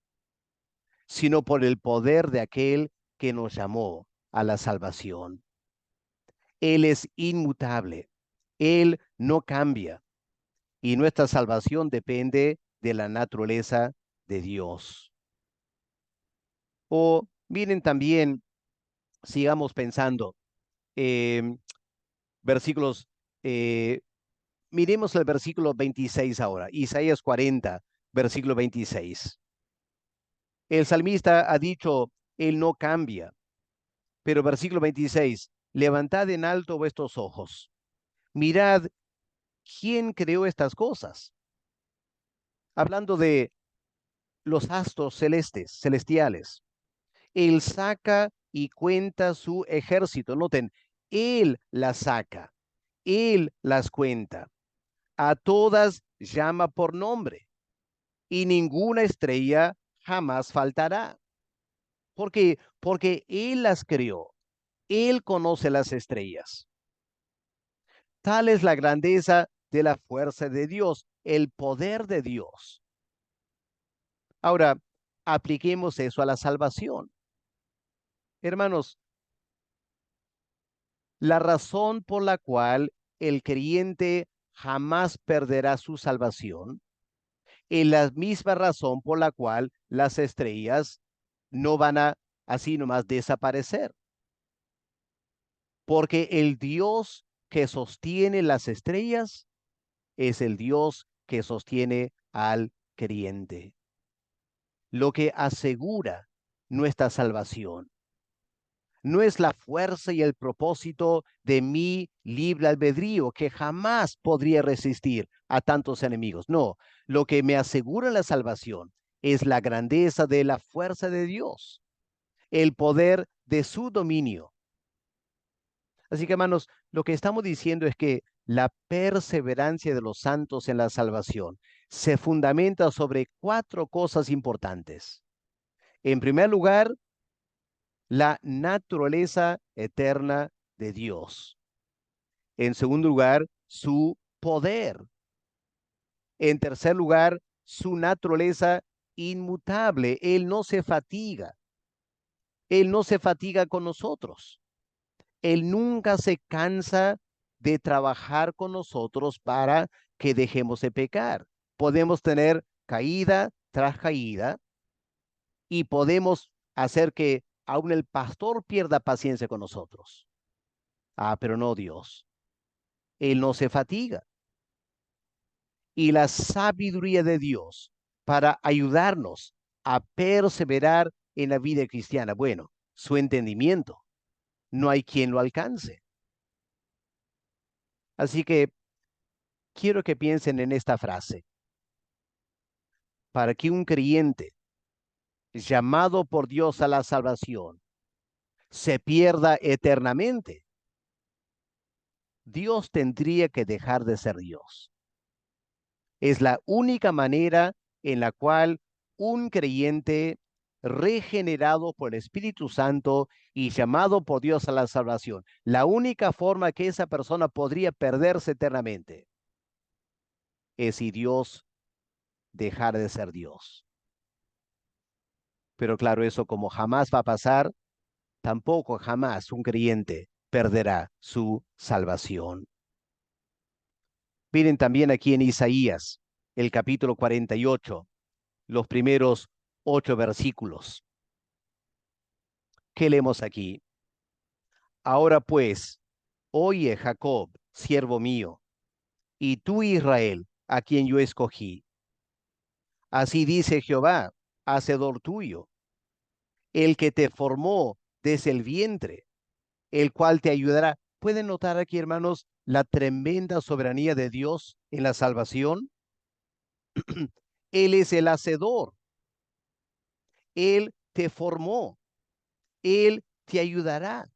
sino por el poder de aquel que nos llamó a la salvación. Él es inmutable, Él no cambia y nuestra salvación depende de la naturaleza de Dios. O miren también, sigamos pensando, eh, versículos, eh, miremos el versículo 26 ahora, Isaías 40, versículo 26. El salmista ha dicho, Él no cambia, pero versículo 26, levantad en alto vuestros ojos, mirad quién creó estas cosas. Hablando de los astros celestes, celestiales. Él saca y cuenta su ejército. Noten, Él las saca, Él las cuenta. A todas llama por nombre y ninguna estrella jamás faltará. ¿Por qué? Porque Él las creó. Él conoce las estrellas. Tal es la grandeza de la fuerza de Dios, el poder de Dios. Ahora, apliquemos eso a la salvación. Hermanos, la razón por la cual el creyente jamás perderá su salvación es la misma razón por la cual las estrellas no van a así nomás desaparecer. Porque el Dios que sostiene las estrellas es el Dios que sostiene al creyente, lo que asegura nuestra salvación. No es la fuerza y el propósito de mi libre albedrío que jamás podría resistir a tantos enemigos. No, lo que me asegura la salvación es la grandeza de la fuerza de Dios, el poder de su dominio. Así que, hermanos, lo que estamos diciendo es que la perseverancia de los santos en la salvación se fundamenta sobre cuatro cosas importantes. En primer lugar, la naturaleza eterna de Dios. En segundo lugar, su poder. En tercer lugar, su naturaleza inmutable. Él no se fatiga. Él no se fatiga con nosotros. Él nunca se cansa de trabajar con nosotros para que dejemos de pecar. Podemos tener caída tras caída y podemos hacer que aún el pastor pierda paciencia con nosotros. Ah, pero no Dios. Él no se fatiga. Y la sabiduría de Dios para ayudarnos a perseverar en la vida cristiana. Bueno, su entendimiento. No hay quien lo alcance. Así que quiero que piensen en esta frase. Para que un creyente llamado por Dios a la salvación se pierda eternamente, Dios tendría que dejar de ser Dios. Es la única manera en la cual un creyente regenerado por el Espíritu Santo y llamado por Dios a la salvación, la única forma que esa persona podría perderse eternamente es si Dios dejara de ser Dios. Pero claro, eso como jamás va a pasar, tampoco jamás un creyente perderá su salvación. Miren también aquí en Isaías, el capítulo 48, los primeros 8 versículos. ¿Qué leemos aquí? Ahora pues, oye Jacob, siervo mío, y tú Israel, a quien yo escogí. Así dice Jehová, hacedor tuyo, el que te formó desde el vientre, el cual te ayudará. ¿Pueden notar aquí, hermanos, la tremenda soberanía de Dios en la salvación? Él es el hacedor. Él te formó. Él te ayudará.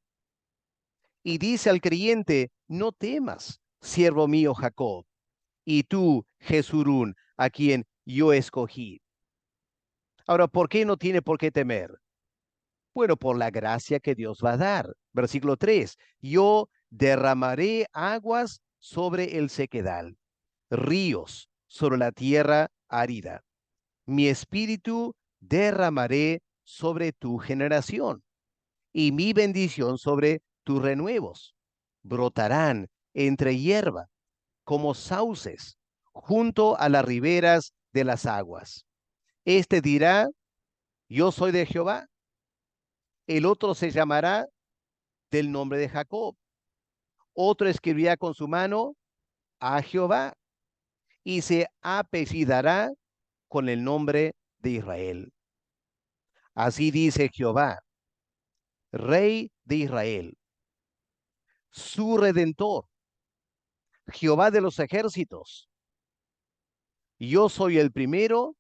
Y dice al creyente, no temas, siervo mío Jacob, y tú, Jesurún, a quien yo escogí. Ahora, ¿por qué no tiene por qué temer? Bueno, por la gracia que Dios va a dar. Versículo 3, yo derramaré aguas sobre el sequedal, ríos sobre la tierra árida. Mi espíritu derramaré sobre tu generación y mi bendición sobre tus renuevos. Brotarán entre hierba como sauces junto a las riberas de las aguas. Este dirá, yo soy de Jehová. El otro se llamará del nombre de Jacob. Otro escribirá con su mano a Jehová y se apellidará con el nombre de Israel. Así dice Jehová, Rey de Israel, su Redentor, Jehová de los ejércitos. Yo soy el primero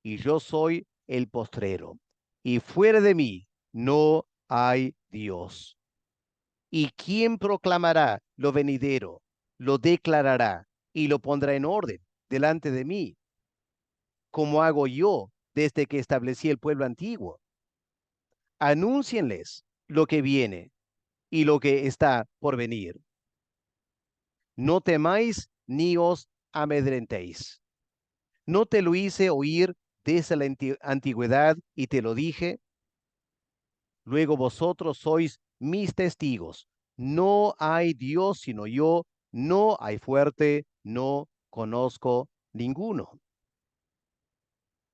y yo soy el postrero, y fuera de mí no hay Dios. ¿Y quién proclamará lo venidero, lo declarará y lo pondrá en orden delante de mí, como hago yo desde que establecí el pueblo antiguo? Anúncienles lo que viene y lo que está por venir. No temáis ni os amedrentéis. ¿No te lo hice oír desde la antigüedad y te lo dije? Luego vosotros sois mis testigos. No hay Dios sino yo, no hay fuerte, no conozco ninguno.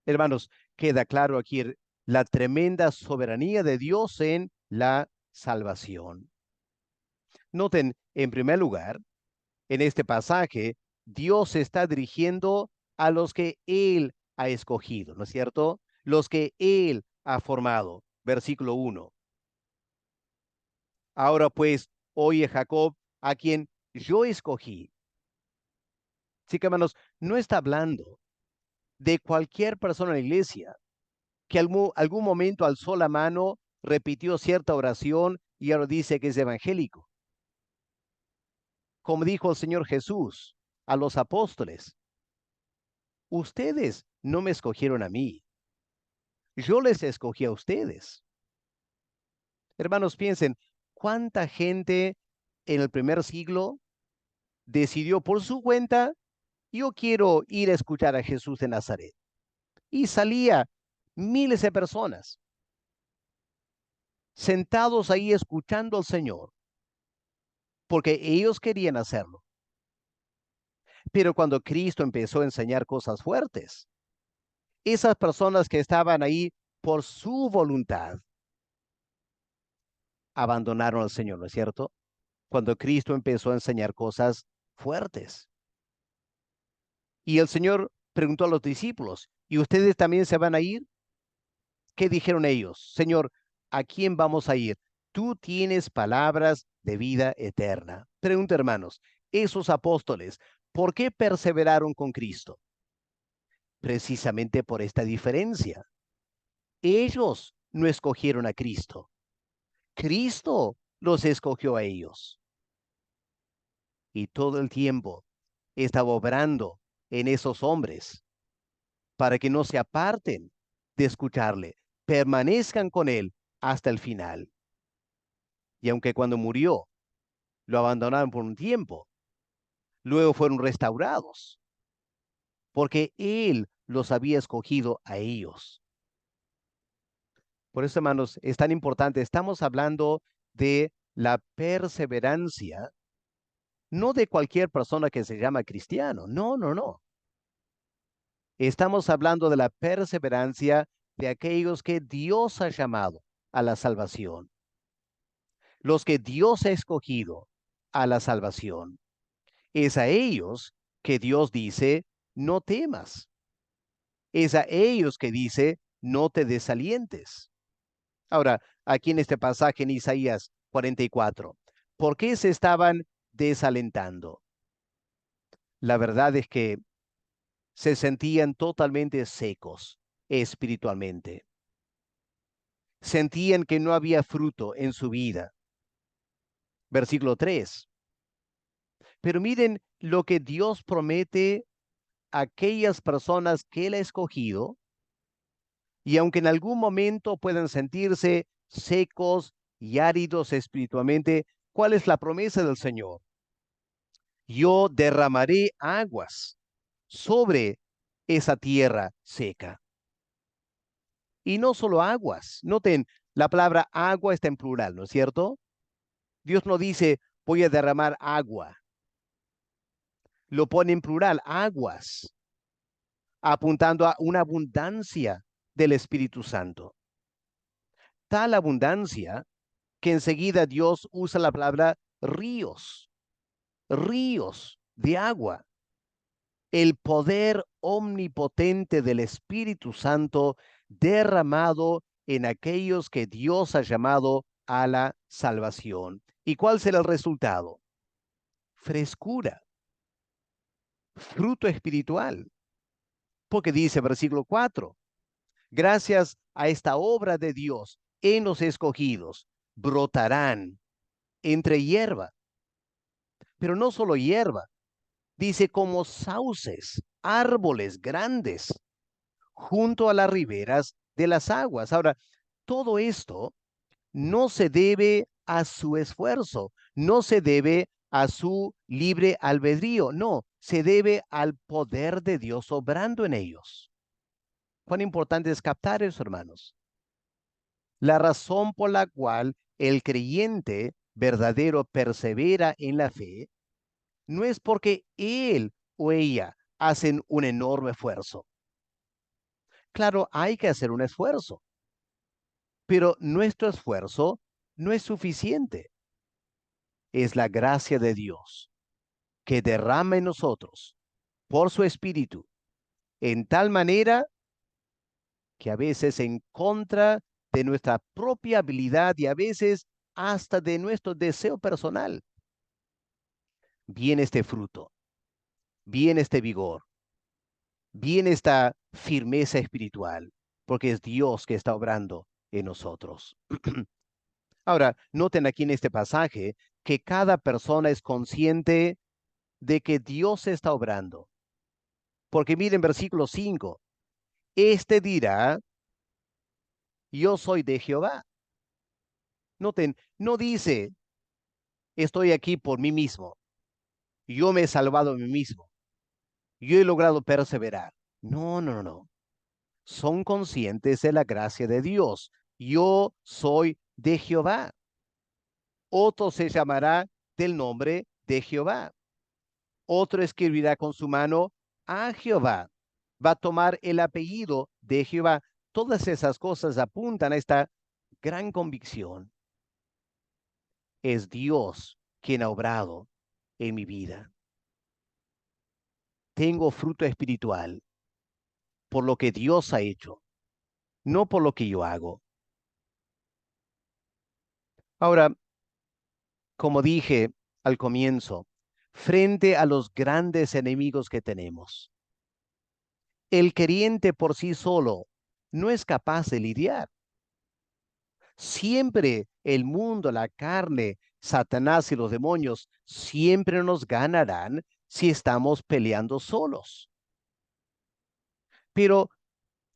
Hermanos, queda claro aquí la tremenda soberanía de Dios en la salvación. Noten, en primer lugar, en este pasaje, Dios se está dirigiendo a los que Él ha escogido, ¿no es cierto? Los que Él ha formado. Versículo 1. Ahora pues, oye Jacob, a quien yo escogí. Sí que hermanos, no está hablando de cualquier persona en la iglesia que algún momento alzó la mano, repitió cierta oración y ahora dice que es evangélico. Como dijo el Señor Jesús a los apóstoles, ustedes no me escogieron a mí, yo les escogí a ustedes. Hermanos, piensen, ¿cuánta gente en el primer siglo decidió por su cuenta, yo quiero ir a escuchar a Jesús de Nazaret? Y salía miles de personas sentados ahí escuchando al Señor, porque ellos querían hacerlo. Pero cuando Cristo empezó a enseñar cosas fuertes, esas personas que estaban ahí por su voluntad abandonaron al Señor, ¿no es cierto? Cuando Cristo empezó a enseñar cosas fuertes. Y el Señor preguntó a los discípulos, ¿y ustedes también se van a ir? ¿Qué dijeron ellos? Señor, ¿a quién vamos a ir? Tú tienes palabras de vida eterna. Pregunta, hermanos, esos apóstoles, ¿por qué perseveraron con Cristo? Precisamente por esta diferencia. Ellos no escogieron a Cristo. Cristo los escogió a ellos. Y todo el tiempo estaba obrando en esos hombres para que no se aparten de escucharle, permanezcan con él hasta el final. Y aunque cuando murió lo abandonaron por un tiempo, luego fueron restaurados, porque él los había escogido a ellos. Por eso, hermanos, es tan importante. Estamos hablando de la perseverancia, no de cualquier persona que se llama cristiano. No, no, no. Estamos hablando de la perseverancia de aquellos que Dios ha llamado a la salvación, los que Dios ha escogido a la salvación. Es a ellos que Dios dice, no temas. Es a ellos que dice, no te desalientes. Ahora, aquí en este pasaje en Isaías 44, ¿por qué se estaban desalentando? La verdad es que se sentían totalmente secos espiritualmente. Sentían que no había fruto en su vida. Versículo 3. Pero miren lo que Dios promete a aquellas personas que Él ha escogido, y aunque en algún momento puedan sentirse secos y áridos espiritualmente, ¿cuál es la promesa del Señor? Yo derramaré aguas sobre esa tierra seca. Y no solo aguas. Noten, la palabra agua está en plural, ¿no es cierto? Dios no dice, voy a derramar agua. Lo pone en plural, aguas, apuntando a una abundancia del Espíritu Santo. Tal abundancia que enseguida Dios usa la palabra ríos, ríos de agua. El poder omnipotente del Espíritu Santo derramado en aquellos que Dios ha llamado a la salvación. ¿Y cuál será el resultado? Frescura, fruto espiritual. Porque dice versículo 4, gracias a esta obra de Dios en los escogidos, brotarán entre hierba, pero no solo hierba, dice como sauces, árboles grandes, junto a las riberas de las aguas. Ahora, todo esto no se debe a su esfuerzo, no se debe a su libre albedrío, no, se debe al poder de Dios obrando en ellos. Cuán importante es captar eso, hermanos. La razón por la cual el creyente verdadero persevera en la fe no es porque él o ella hacen un enorme esfuerzo. Claro, hay que hacer un esfuerzo, pero nuestro esfuerzo no es suficiente. Es la gracia de Dios que derrama en nosotros por su Espíritu en tal manera que a veces en contra de nuestra propia habilidad y a veces hasta de nuestro deseo personal, viene este fruto, viene este vigor, viene esta firmeza espiritual, porque es Dios que está obrando en nosotros. Ahora, noten aquí en este pasaje que cada persona es consciente de que Dios está obrando. Porque miren versículo 5, este dirá, yo soy de Jehová. Noten, no dice, estoy aquí por mí mismo, yo me he salvado a mí mismo, yo he logrado perseverar. No, no, no, no. Son conscientes de la gracia de Dios. Yo soy de Jehová. Otro se llamará del nombre de Jehová. Otro escribirá con su mano a Jehová. Va a tomar el apellido de Jehová. Todas esas cosas apuntan a esta gran convicción. Es Dios quien ha obrado en mi vida. Tengo fruto espiritual por lo que Dios ha hecho, no por lo que yo hago. Ahora, como dije al comienzo, frente a los grandes enemigos que tenemos, el creyente por sí solo no es capaz de lidiar. Siempre el mundo, la carne, Satanás y los demonios siempre nos ganarán si estamos peleando solos. Pero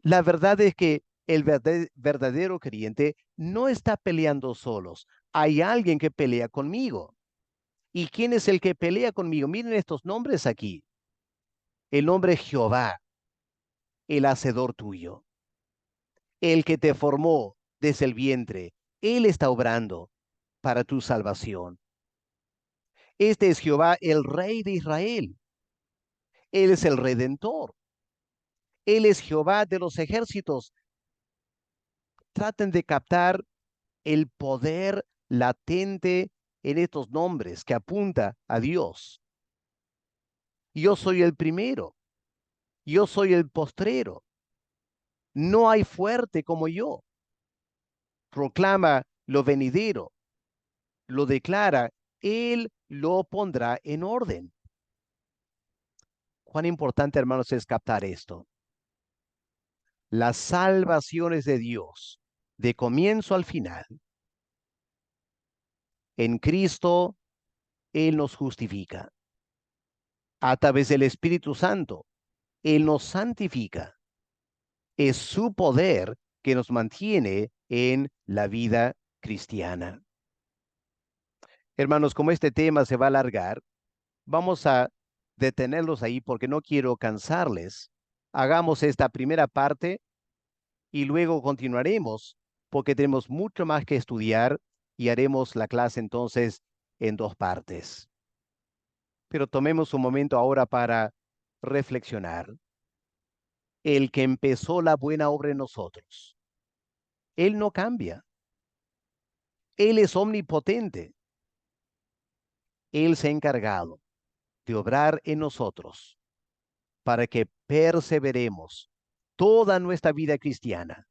la verdad es que el verdadero creyente no está peleando solos. Hay alguien que pelea conmigo. ¿Y quién es el que pelea conmigo? Miren estos nombres aquí. El nombre Jehová, el hacedor tuyo, el que te formó desde el vientre. Él está obrando para tu salvación. Este es Jehová, el Rey de Israel. Él es el Redentor. Él es Jehová de los ejércitos. Traten de captar el poder latente en estos nombres que apunta a Dios. Yo soy el primero. Yo soy el postrero. No hay fuerte como yo. Proclama lo venidero. Lo declara. Él lo pondrá en orden. Cuán importante, hermanos, es captar esto. Las salvaciones de Dios, de comienzo al final, en Cristo, Él nos justifica. A través del Espíritu Santo, Él nos santifica. Es su poder que nos mantiene en la vida cristiana. Hermanos, como este tema se va a alargar, vamos a detenerlos ahí porque no quiero cansarles. Hagamos esta primera parte y luego continuaremos porque tenemos mucho más que estudiar y haremos la clase entonces en dos partes. Pero tomemos un momento ahora para reflexionar. El que empezó la buena obra en nosotros, Él no cambia. Él es omnipotente. Él se ha encargado de obrar en nosotros para que perseveremos toda nuestra vida cristiana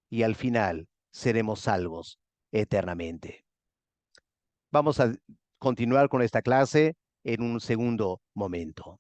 y al final seremos salvos eternamente. Vamos a continuar con esta clase en un segundo momento.